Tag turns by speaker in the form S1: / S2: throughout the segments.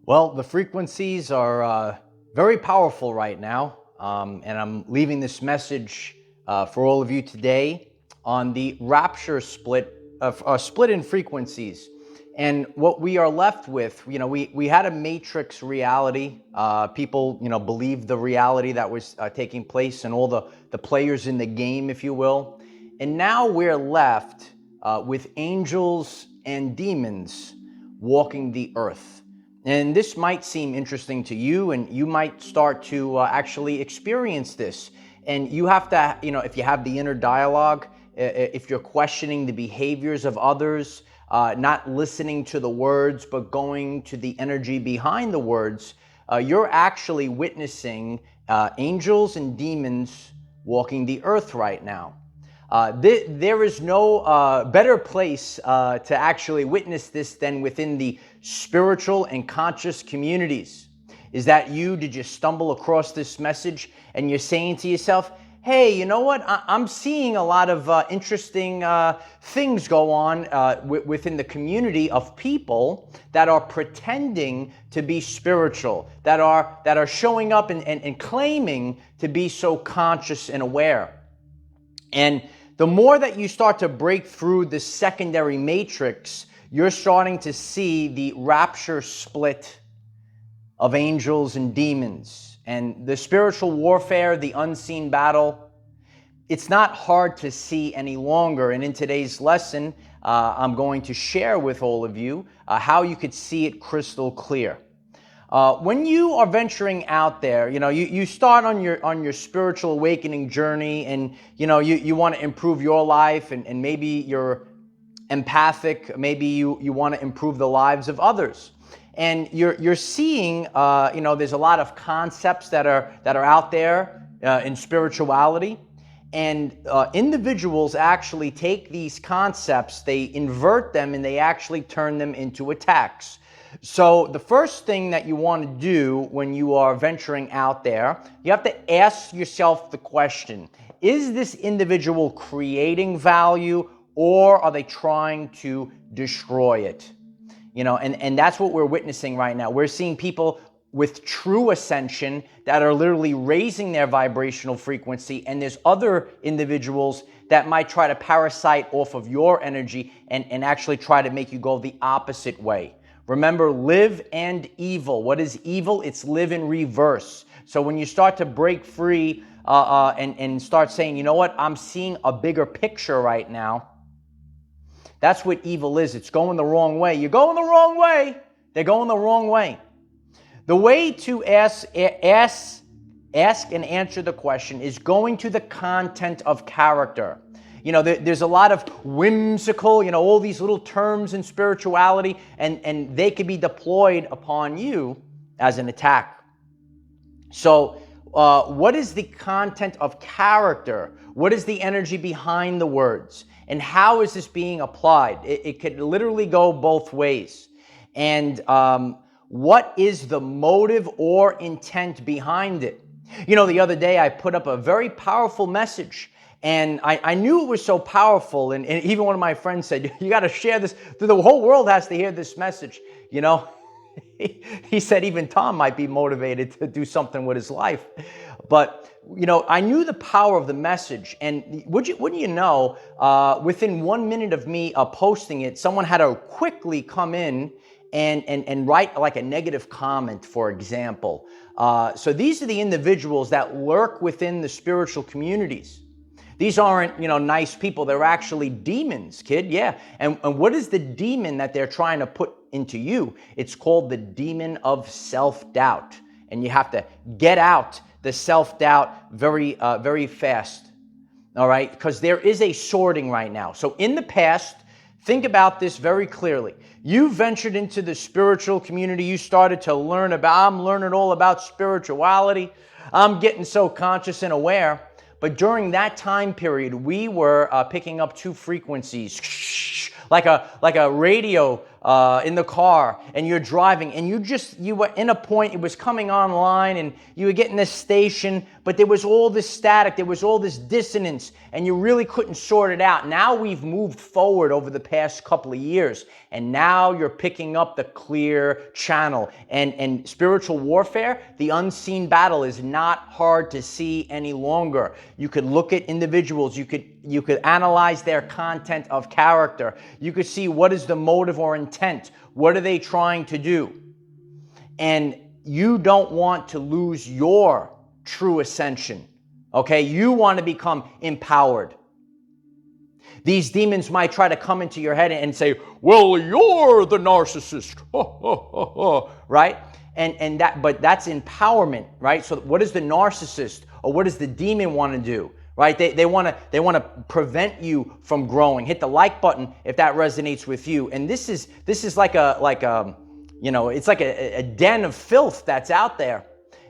S1: Well, the frequencies are very powerful right now, and I'm leaving this message for all of you today on the Rapture split in frequencies. And what we are left with, we had a matrix reality. People, believed the reality that was taking place and all the players in the game, if you will. And now we're left with angels and demons walking the earth. And this might seem interesting to you, and you might start to actually experience this. And you have to, if you have the inner dialogue, if you're questioning the behaviors of others, not listening to the words, but going to the energy behind the words, you're actually witnessing angels and demons walking the earth right now. There is no better place to actually witness this than within the spiritual and conscious communities. Is that you? Did you stumble across this message and you're saying to yourself, hey, you know what? I'm seeing a lot of interesting things go on within the community of people that are pretending to be spiritual, that are showing up and claiming to be so conscious and aware. And the more that you start to break through the secondary matrix, you're starting to see the rapture split of angels and demons. And the spiritual warfare, the unseen battle, it's not hard to see any longer. And in today's lesson, I'm going to share with all of you how you could see it crystal clear. When you are venturing out there, you start on your spiritual awakening journey, and you want to improve your life, and maybe you're empathic, maybe you want to improve the lives of others, and you're seeing there's a lot of concepts that are out there in spirituality, and individuals actually take these concepts, they invert them, and they actually turn them into attacks. So the first thing that you want to do when you are venturing out there, you have to ask yourself the question, is this individual creating value, or are they trying to destroy it? And that's what we're witnessing right now. We're seeing people with true ascension that are literally raising their vibrational frequency, and there's other individuals that might try to parasite off of your energy and actually try to make you go the opposite way. Remember, live and evil. What is evil? It's live in reverse. So when you start to break free and start saying, you know what, I'm seeing a bigger picture right now, that's what evil is. It's going the wrong way. You're going the wrong way. They're going the wrong way. The way to ask and answer the question is going to the content of character. There's a lot of whimsical, all these little terms in spirituality, and they could be deployed upon you as an attack. So what is the content of character? What is the energy behind the words? And how is this being applied? It could literally go both ways. And what is the motive or intent behind it? The other day I put up a very powerful message, and I knew it was so powerful, and even one of my friends said, you got to share this, the whole world has to hear this message. He said even Tom might be motivated to do something with his life. But, I knew the power of the message, and wouldn't you know, within 1 minute of me posting it, someone had to quickly come in and write like a negative comment, for example. So these are the individuals that lurk within the spiritual communities. These aren't, nice people. They're actually demons, kid. Yeah. And what is the demon that they're trying to put into you? It's called the demon of self-doubt. And you have to get out the self-doubt very, very fast. All right? Because there is a sorting right now. So in the past, think about this very clearly. You ventured into the spiritual community. You started to learn I'm learning all about spirituality. I'm getting so conscious and aware. But during that time period, we were picking up two frequencies, like a radio in the car, and you're driving, and you were in a point, it was coming online, and you were getting this station, but there was all this static, there was all this dissonance, and you really couldn't sort it out. Now we've moved forward over the past couple of years, and now you're picking up the clear channel. And spiritual warfare, the unseen battle, is not hard to see any longer. You could look at individuals, you could analyze their content of character. You could see what is the motive or intent. What are they trying to do? And you don't want to lose your true ascension. Okay? You want to become empowered. These demons might try to come into your head and say, well, you're the narcissist. Right? But that's empowerment, right? So what does the narcissist or what does the demon want to do? Right? They want to prevent you from growing. Hit the like button if that resonates with you. And this is like it's like a den of filth that's out there.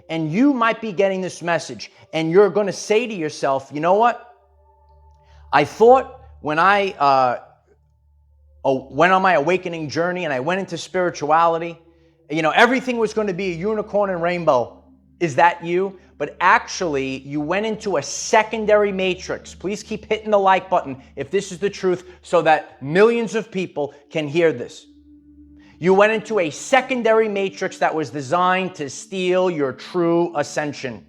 S1: And you might be getting this message, and you're going to say to yourself, you know what? I thought when I went on my awakening journey and I went into spirituality, everything was going to be a unicorn and rainbow. Is that you? But actually, you went into a secondary matrix. Please keep hitting the like button if this is the truth so that millions of people can hear this. You went into a secondary matrix that was designed to steal your true ascension.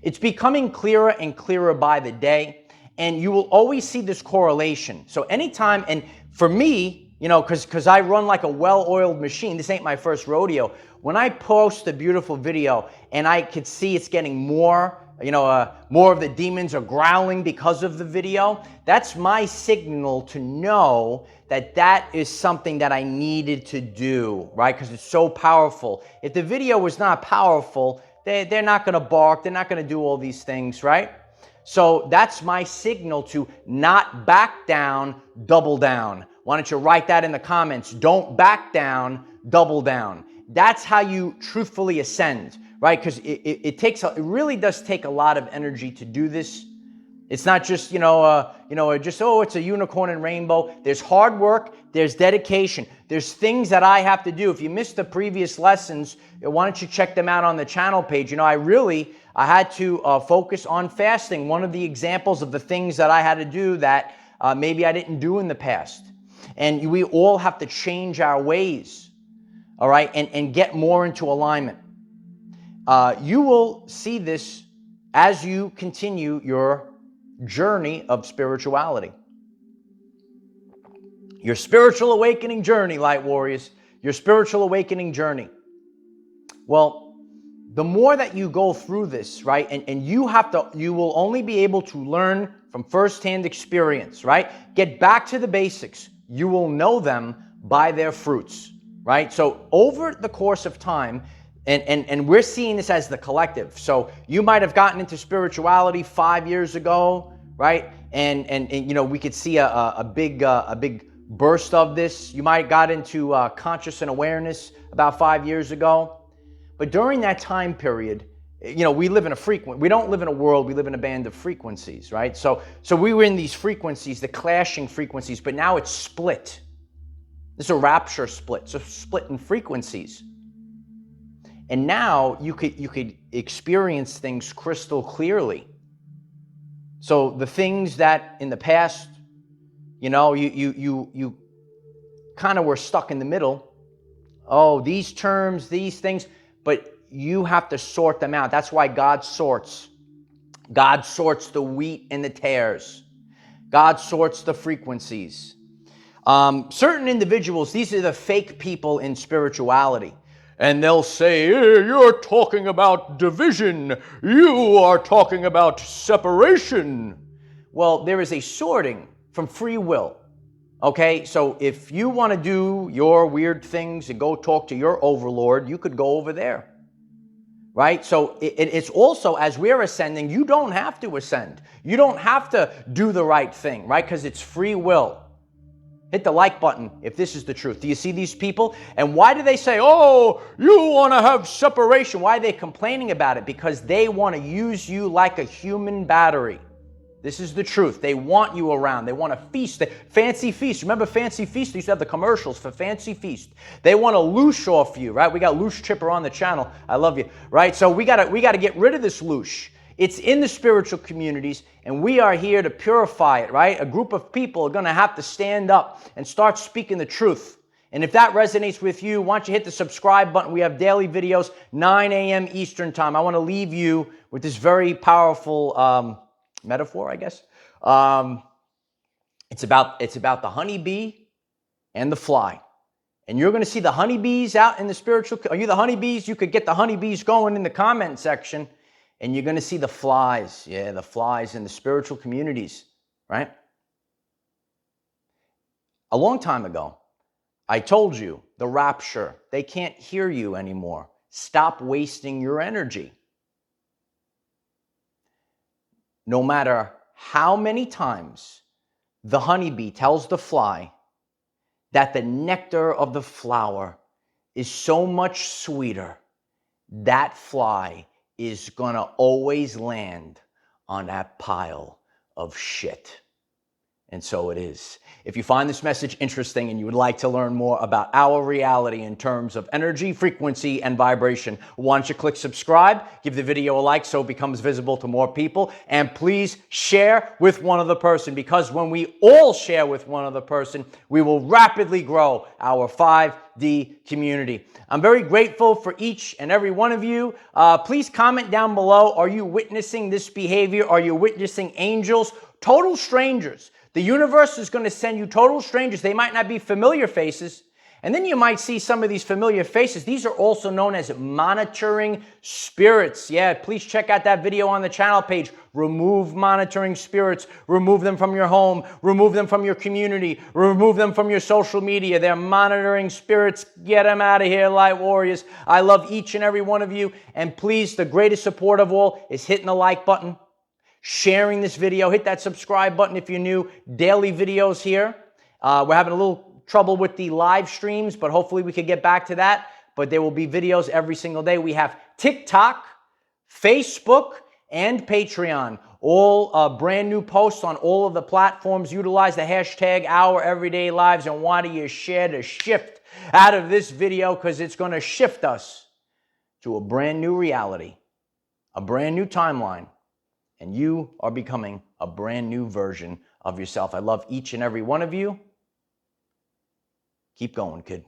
S1: It's becoming clearer and clearer by the day, and you will always see this correlation. So anytime, and for me, because I run like a well-oiled machine, this ain't my first rodeo. When I post a beautiful video and I could see it's getting more of the demons are growling because of the video, that's my signal to know that is something that I needed to do, right? Because it's so powerful. If the video was not powerful, they're not going to bark, they're not going to do all these things, right? So that's my signal to not back down, double down. Why don't you write that in the comments? Don't back down, double down. That's how you truthfully ascend, right? Because it really does take a lot of energy to do this. It's not just, it's a unicorn and rainbow. There's hard work. There's dedication. There's things that I have to do. If you missed the previous lessons, why don't you check them out on the channel page? I had to focus on fasting. One of the examples of the things that I had to do that maybe I didn't do in the past. And we all have to change our ways, all right, and get more into alignment. You will see this as you continue your journey of spirituality. Your spiritual awakening journey, light warriors, your spiritual awakening journey. Well, the more that you go through this, right, and you will only be able to learn from firsthand experience, right? Get back to the basics. You will know them by their fruits, right? So over the course of time, and we're seeing this as the collective. So you might have gotten into spirituality 5 years ago, right? And we could see a big burst of this. You might have got into conscious and awareness about 5 years ago. But during that time period, we live in we don't live in a world, we live in a band of frequencies, right? So we were in these frequencies, the clashing frequencies, but now it's split. This is a rapture split. It's a split in frequencies. And now you could experience things crystal clearly. So the things that in the past, you kind of were stuck in the middle. Oh, these terms, these things, but you have to sort them out. That's why God sorts. God sorts the wheat and the tares. God sorts the frequencies. Certain individuals, these are the fake people in spirituality. And they'll say, hey, you're talking about division. You are talking about separation. Well, there is a sorting from free will. Okay, so if you want to do your weird things and go talk to your overlord, you could go over there. Right? So it's also, as we're ascending, you don't have to ascend. You don't have to do the right thing, right? Because it's free will. Hit the like button if this is the truth. Do you see these people? And why do they say, oh, you want to have separation? Why are they complaining about it? Because they want to use you like a human battery. This is the truth. They want you around. They want to feast. Fancy feast. Remember Fancy Feast? They used to have the commercials for Fancy Feast. They want to loosh off you, right? We got Loosh Chipper on the channel. I love you, right? So we got to get rid of this loosh. It's in the spiritual communities, and we are here to purify it, right? A group of people are going to have to stand up and start speaking the truth. And if that resonates with you, why don't you hit the subscribe button? We have daily videos, 9 a.m. Eastern time. I want to leave you with this very powerful metaphor, I guess. It's about the honeybee and the fly. And you're going to see the honeybees out in the spiritual. Are you the honeybees? You could get the honeybees going in the comment section. And you're going to see the flies. Yeah, the flies in the spiritual communities, right? A long time ago, I told you, the rapture, they can't hear you anymore. Stop wasting your energy. No matter how many times the honeybee tells the fly that the nectar of the flower is so much sweeter, that fly is going to always land on that pile of shit. And so it is. If you find this message interesting and you would like to learn more about our reality in terms of energy, frequency, and vibration, why don't you click subscribe, give the video a like so it becomes visible to more people, and please share with one other person, because when we all share with one other person, we will rapidly grow our 5D community. I'm very grateful for each and every one of you. Please comment down below. Are you witnessing this behavior? Are you witnessing angels? Total strangers. The universe is going to send you total strangers. They might not be familiar faces. And then you might see some of these familiar faces. These are also known as monitoring spirits. Yeah, please check out that video on the channel page. Remove monitoring spirits. Remove them from your home. Remove them from your community. Remove them from your social media. They're monitoring spirits. Get them out of here, light warriors. I love each and every one of you. And please, the greatest support of all is hitting the like button, sharing this video. Hit that subscribe button if you're new. Daily videos here. We're having a little trouble with the live streams, but hopefully we could get back to that. But there will be videos every single day. We have TikTok, Facebook, and Patreon. All brand new posts on all of the platforms. Utilize the hashtag #OurEverydayLives. And why do you share the shift out of this video? Because it's going to shift us to a brand new reality, a brand new timeline. And you are becoming a brand new version of yourself. I love each and every one of you. Keep going, kid.